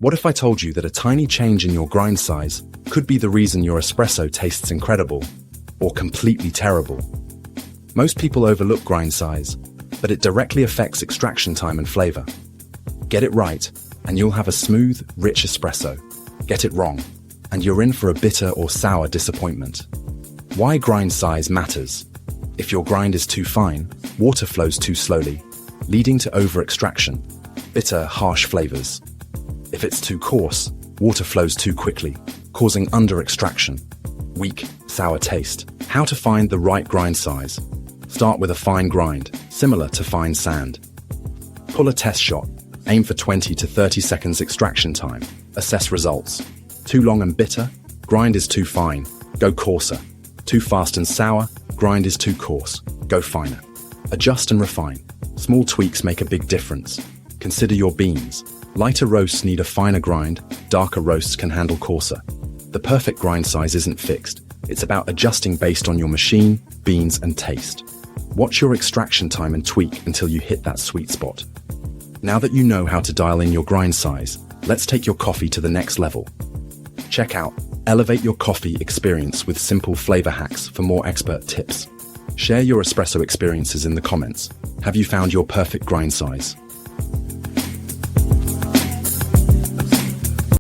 What if I told you that a tiny change in your grind size could be the reason your espresso tastes incredible or completely terrible? Most people overlook grind size, but it directly affects extraction time and flavor. Get it right, and you'll have a smooth, rich espresso. Get it wrong, and you're in for a bitter or sour disappointment. Why grind size matters. If your grind is too fine, water flows too slowly, leading to over-extraction, bitter, harsh flavors. If it's too coarse, water flows too quickly, causing under-extraction, weak, sour taste. How to find the right grind size. Start with a fine grind, similar to fine sand. Pull a test shot. Aim for 20 to 30 seconds extraction time. Assess results. Too long and bitter? Grind is too fine. Go coarser. Too fast and sour? Grind is too coarse. Go finer. Adjust and refine. Small tweaks make a big difference. Consider your beans. Lighter roasts need a finer grind, darker roasts can handle coarser. The perfect grind size isn't fixed. It's about adjusting based on your machine, beans, and taste. Watch your extraction time and tweak until you hit that sweet spot. Now that you know how to dial in your grind size, let's take your coffee to the next level. Check out Elevate Your Coffee Experience with simple flavor hacks for more expert tips. Share your espresso experiences in the comments. Have you found your perfect grind size?